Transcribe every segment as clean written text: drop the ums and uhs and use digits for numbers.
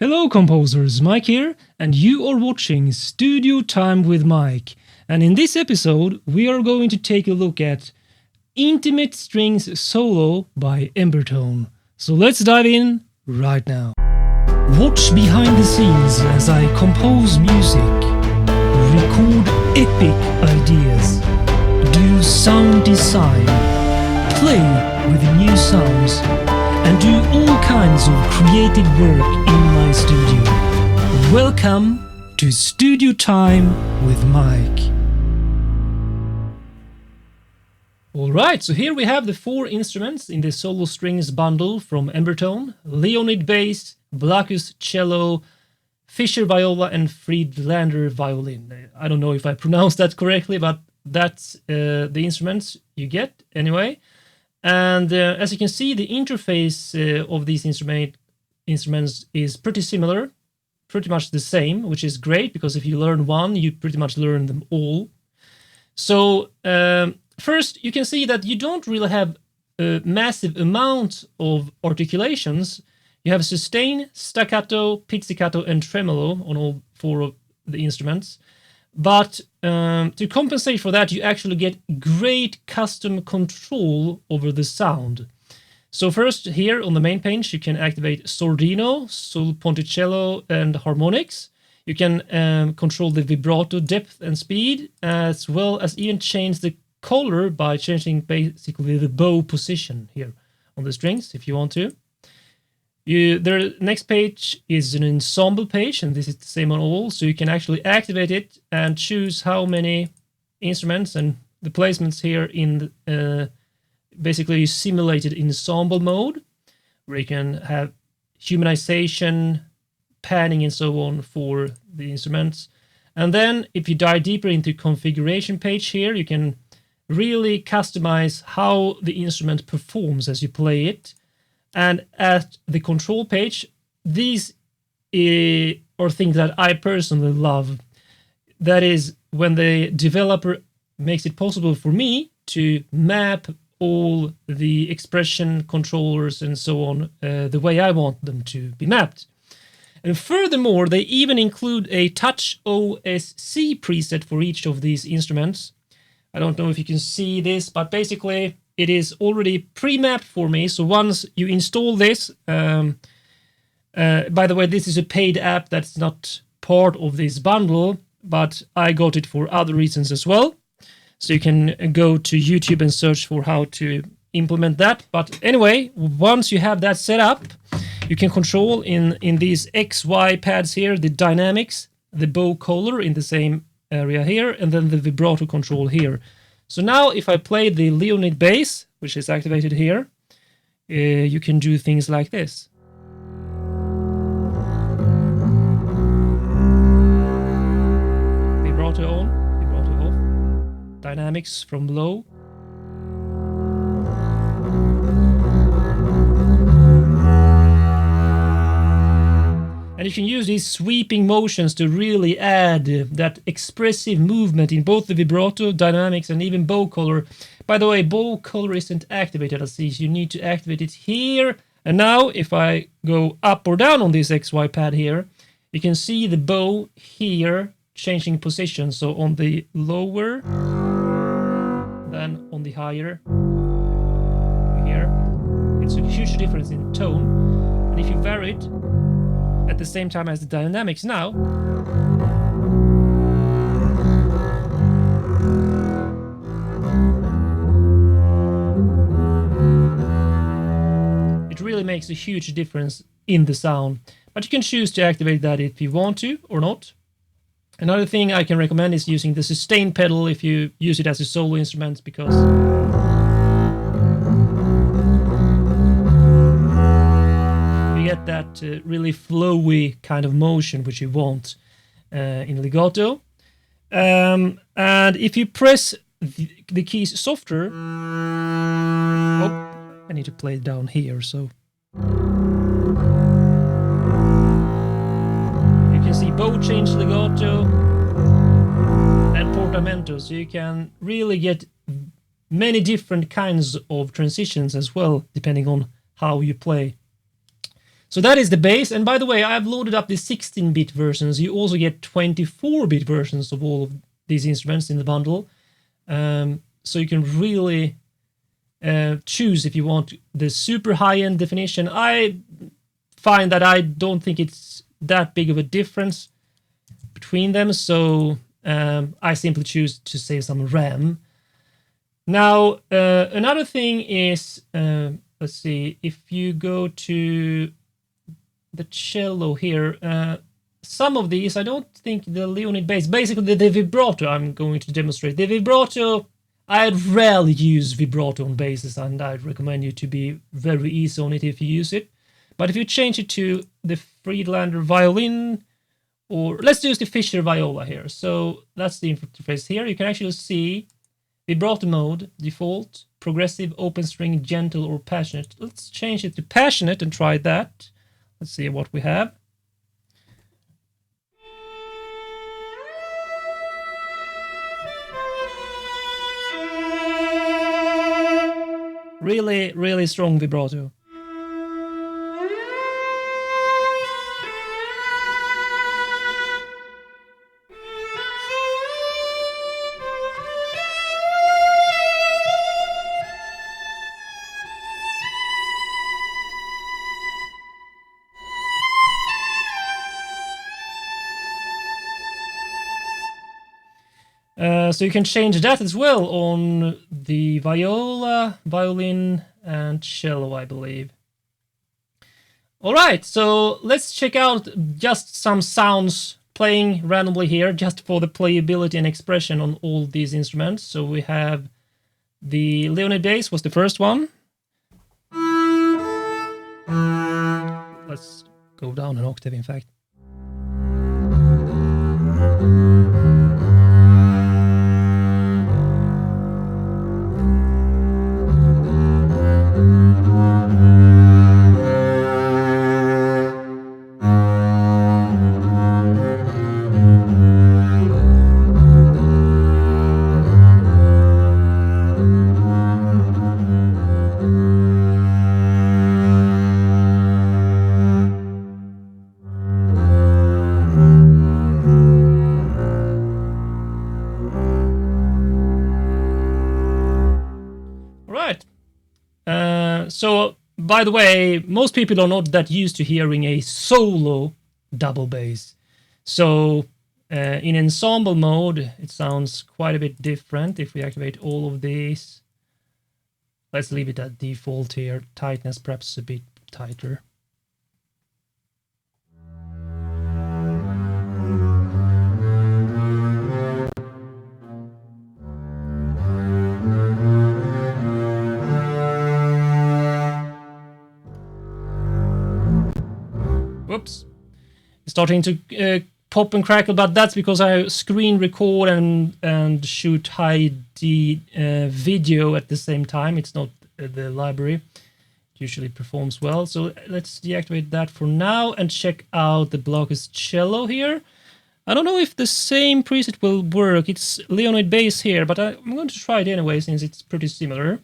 Hello composers, Mike here, and you are watching Studio Time with Mike. And in this episode, we are going to take a look at Intimate Strings Solo by Embertone. So let's dive in right now. Watch behind the scenes as I compose music, record epic ideas, do sound design, play with new sounds, and do all kinds of creative work in my studio. Welcome to Studio Time with Mike. Alright, so here we have the 4 instruments in the solo strings bundle from Embertone: Leonid bass, Blackus cello, Fischer viola, and Friedlander violin. I don't know if I pronounced that correctly, but that's the instruments you get anyway. And as you can see, the interface of these instruments is pretty similar, pretty much the same, which is great because if you learn one, you pretty much learn them all. So first, you can see that you don't really have a massive amount of articulations. You have sustain, staccato, pizzicato, and tremolo on all 4 of the instruments. But to compensate for that, you actually get great custom control over the sound. So first, here on the main page, you can activate sordino, sul ponticello, and harmonics. You can control the vibrato depth and speed, as well as even change the color by changing basically the bow position here on the strings, if you want to. The next page is an ensemble page, and this is the same on all, so you can actually activate it and choose how many instruments and the placements here in basically you simulated ensemble mode, where you can have humanization, panning, and so on for the instruments. And then if you dive deeper into configuration page here, you can really customize how the instrument performs as you play it. And at the control page, these are things that I personally love. That is, when the developer makes it possible for me to map all the expression controllers and so on the way I want them to be mapped. And furthermore, they even include a TouchOSC preset for each of these instruments. I don't know if you can see this, but basically it is already pre-mapped for me. So once you install this, by the way, this is a paid app that's not part of this bundle, but I got it for other reasons as well. So you can go to YouTube and search for how to implement that. But anyway, once you have that set up, you can control in these XY pads here, the dynamics, the bow color in the same area here, and then the vibrato control here. So now if I play the Leonid bass, which is activated here, you can do things like this. Vibrato on, vibrato off, dynamics from low. And you can use these sweeping motions to really add that expressive movement in both the vibrato, dynamics, and even bow color. By the way, bow color isn't activated as these. You need to activate it here. And now, if I go up or down on this XY pad here, you can see the bow here changing position. So on the lower, then on the higher here. It's a huge difference in tone. And if you vary it at the same time as the dynamics now, it really makes a huge difference in the sound. But you can choose to activate that if you want to or not. Another thing I can recommend is using the sustain pedal if you use it as a solo instrument, because get that really flowy kind of motion which you want in legato. And if you press the keys softer, I need to play it down here, so you can see bow change, legato, and portamento, so you can really get many different kinds of transitions as well, depending on how you play. So that is the bass. And by the way, I've loaded up the 16-bit versions. You also get 24-bit versions of all of these instruments in the bundle. So you can really choose if you want the super high-end definition. I find that I don't think it's that big of a difference between them, so I simply choose to save some RAM. Now, another thing is, let's see, if you go to the cello here, some of these, I don't think the Leonid bass, basically the vibrato I'm going to demonstrate. The vibrato, I'd rarely use vibrato on basses, and I'd recommend you to be very easy on it if you use it. But if you change it to the Friedlander violin, or let's use the Fischer viola here. So that's the interface here. You can actually see vibrato mode, default, progressive, open string, gentle, or passionate. Let's change it to passionate and try that. Let's see what we have. Really, really strong vibrato. So you can change that as well on the viola, violin, and cello, I believe. All right, so let's check out just some sounds playing randomly here, just for the playability and expression on all these instruments. So we have the Leonid bass was the first one. Let's go down an octave, in fact. So, by the way, most people are not that used to hearing a solo double bass. So, in ensemble mode, it sounds quite a bit different if we activate all of these. Let's leave it at default here. Tightness perhaps a bit tighter. Whoops. It's starting to pop and crackle, but that's because I screen record and shoot high D video at the same time. It's not the library. It usually performs well. So let's deactivate that for now and check out the Baggström cello here. I don't know if the same preset will work. It's Leonid bass here, but I'm going to try it anyway since it's pretty similar.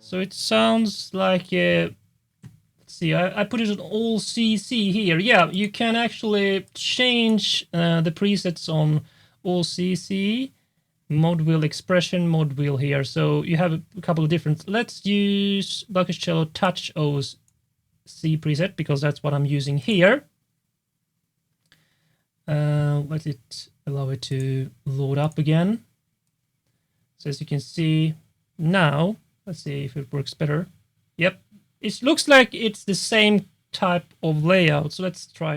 So it sounds like, let's see, I put it on all CC here. Yeah, you can actually change the presets on all CC, mod wheel expression, mod wheel here. So you have a couple of different, let's use Baggström cello TouchOSC preset because that's what I'm using here. Let it allow it to load up again. So as you can see now, let's see if it works better. Yep, it looks like it's the same type of layout. So let's try.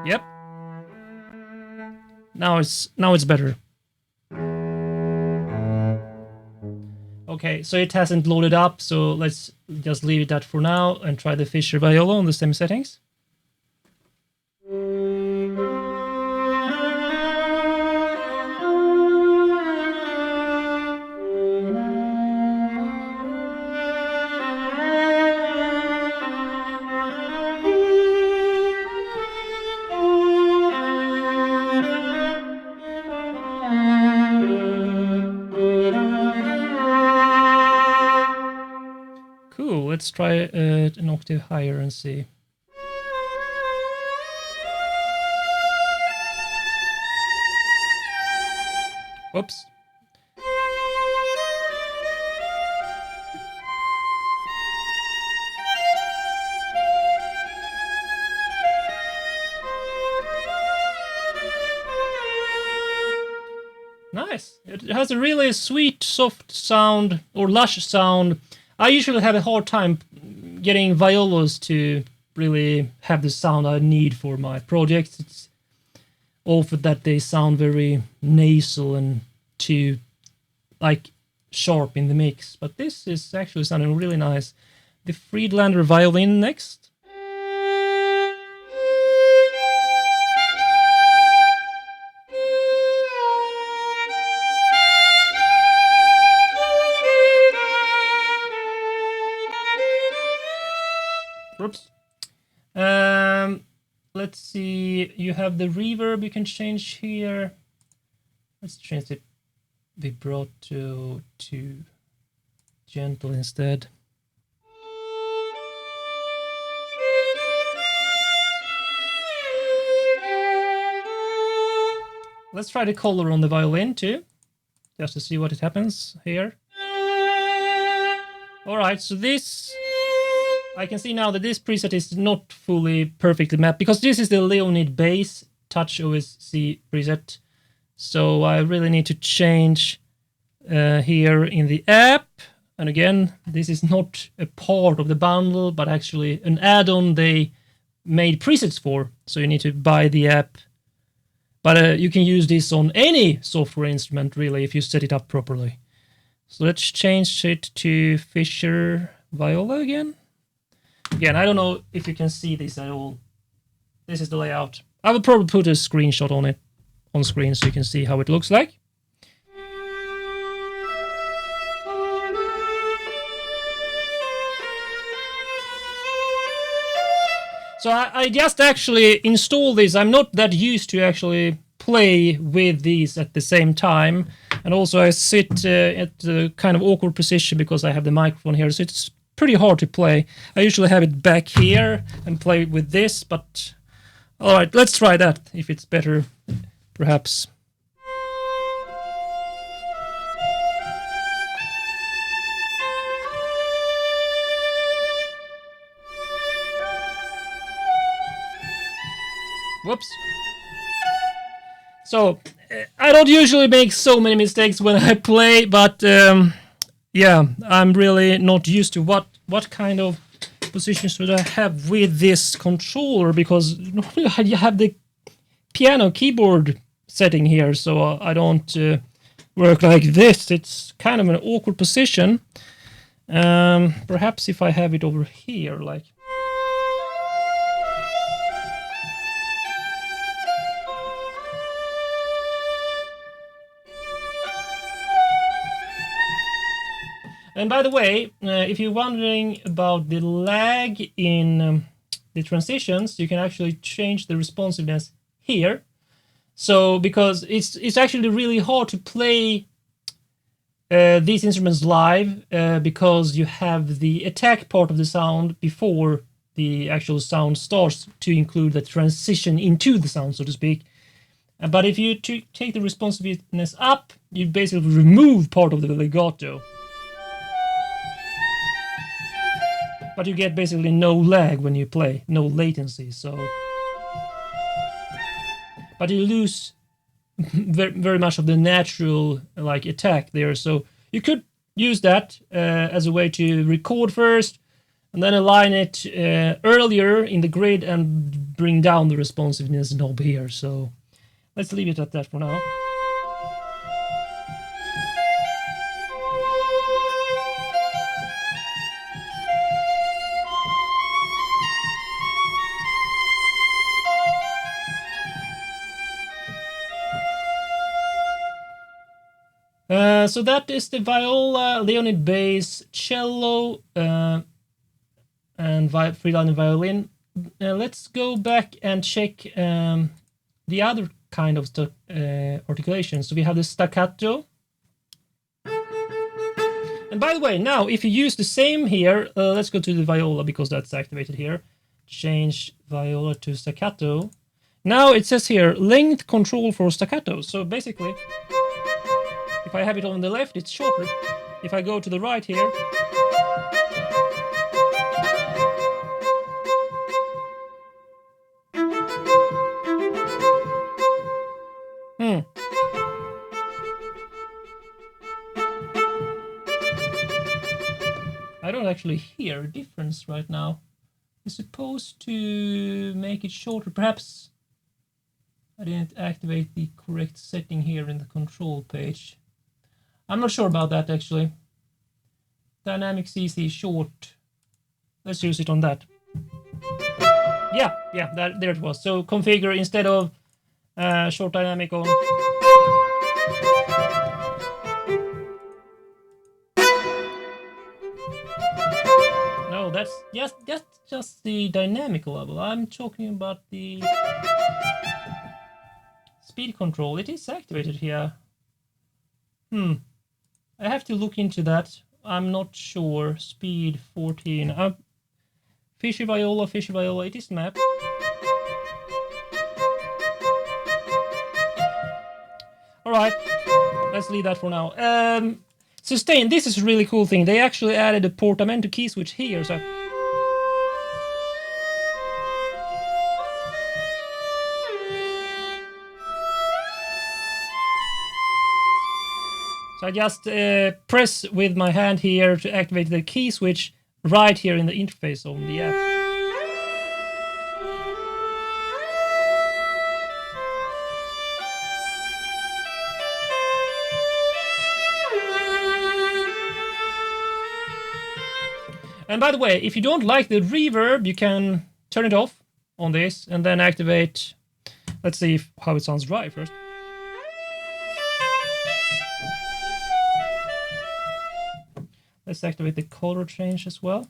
Yep. Now it's better. Okay, so it hasn't loaded up, so let's just leave it that for now and try the Fischer viola on the same settings. let's try an octave higher and see. Whoops. Nice. It has a really sweet, soft sound, or lush sound. I usually have a hard time getting violas to really have the sound I need for my projects. It's often that they sound very nasal and too, like, sharp in the mix. But this is actually sounding really nice. The Friedlander violin next. Whoops. Let's see. You have the reverb you can change here. Let's change the vibrato to gentle instead. Let's try the color on the violin too, just to see what it happens here. Alright, so this... I can see now that this preset is not fully perfectly mapped, because this is the Leonid bass TouchOSC preset. So I really need to change here in the app. And again, this is not a part of the bundle, but actually an add-on they made presets for. So you need to buy the app. But you can use this on any software instrument, really, if you set it up properly. So let's change it to Fischer Viola again. Again, I don't know if you can see this at all. This is the layout. I will probably put a screenshot on it on screen so you can see how it looks like. So I just actually installed this. I'm not that used to actually play with these at the same time. And also I sit at a kind of awkward position because I have the microphone here. So it's pretty hard to play. I usually have it back here and play with this, but all right, let's try that if it's better, perhaps. Whoops. So I don't usually make so many mistakes when I play, but yeah, I'm really not used to what kind of position should I have with this controller, because you have the piano keyboard setting here, so I don't work like this. It's kind of an awkward position. Perhaps if I have it over here, like... And by the way, if you're wondering about the lag in the transitions, you can actually change the responsiveness here. So, because it's actually really hard to play these instruments live because you have the attack part of the sound before the actual sound starts to include the transition into the sound, so to speak. But if you take the responsiveness up, you basically remove part of the legato. But you get basically no lag when you play, no latency, so... But you lose very much of the natural, like, attack there, so you could use that as a way to record first, and then align it earlier in the grid and bring down the responsiveness knob here, so... Let's leave it at that for now. So that is the viola, Leonid bass, cello, and Friedlander violin. Let's go back and check the other kind of articulation. So we have the staccato. And by the way, now if you use the same here, let's go to the viola because that's activated here. Change viola to staccato. Now it says here length control for staccato. So basically, if I have it on the left, it's shorter. If I go to the right here, I don't actually hear a difference right now. It's supposed to make it shorter. Perhaps I didn't activate the correct setting here in the control page. I'm not sure about that actually. Dynamic CC short. Let's use it on that. Yeah, there it was. So configure instead of short dynamic on. No, that's just the dynamic level. I'm talking about the speed control. It is activated here. I have to look into that. I'm not sure. Speed 14. Fishy viola. It is mapped. Alright, let's leave that for now. Sustain, this is a really cool thing. They actually added a portamento key switch here, so I just press with my hand here to activate the key switch right here in the interface on the app. And by the way, if you don't like the reverb, you can turn it off on this and then activate. Let's see how it sounds dry first. Let's activate the color change as well.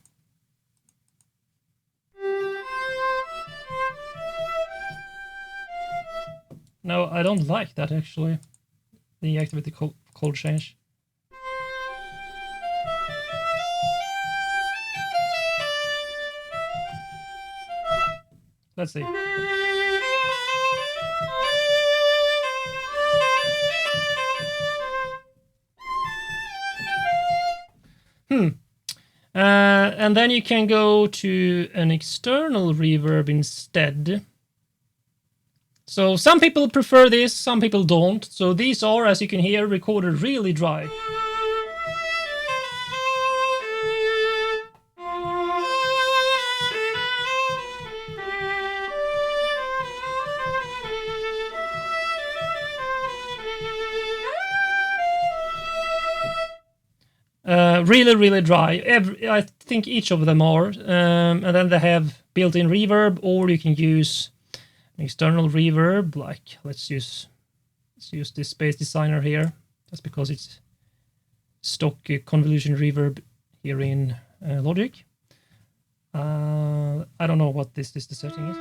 No, I don't like that actually. Deactivate the color change. Let's see. And then you can go to an external reverb instead. So some people prefer this, some people don't. So these are, as you can hear, recorded really dry. Really dry. I think each of them are. And then they have built-in reverb, or you can use an external reverb. Like let's use this Space Designer here, just because it's stock convolution reverb here in Logic. I don't know what the setting is.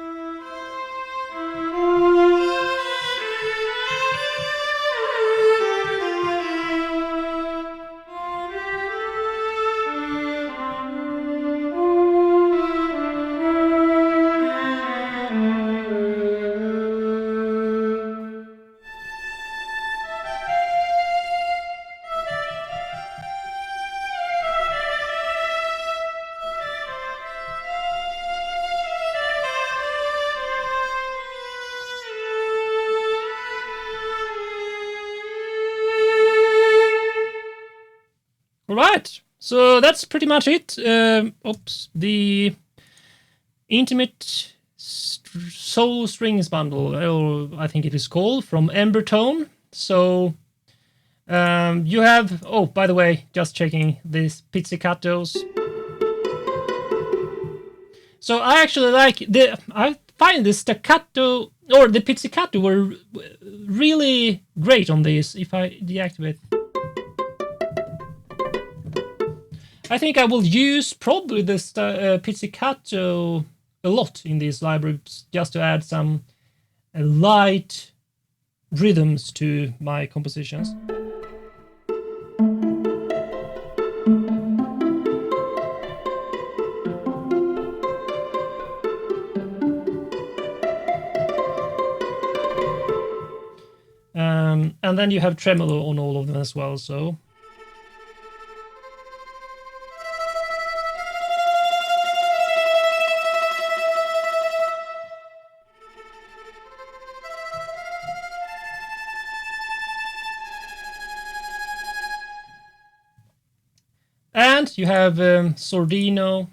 Right, so that's pretty much it. The Intimate Solo Strings bundle, or I think it is called, from Embertone. So you have, by the way, just checking these pizzicatos. So I actually I find the staccato or the pizzicato were really great on this. If I deactivate, I think I will use probably this pizzicato a lot in these libraries, just to add some light rhythms to my compositions. And then you have tremolo on all of them as well, so... And you have Sordino.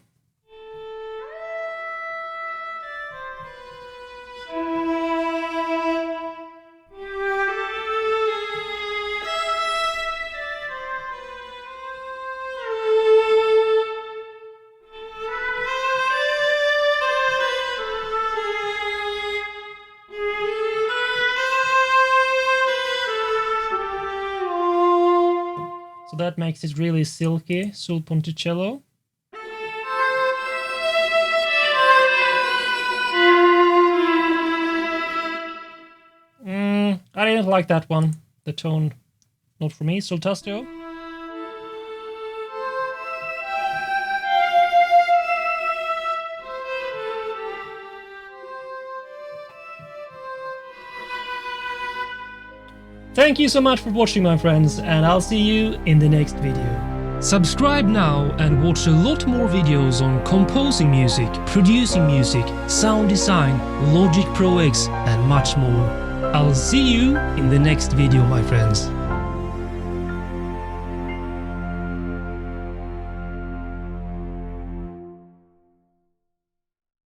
So that makes it really silky, sul ponticello. I didn't like that one. The tone, not for me. Soltastio. Thank you so much for watching, my friends, and I'll see you in the next video. Subscribe now and watch a lot more videos on composing music, producing music, sound design, Logic Pro X and much more. I'll see you in the next video, my friends.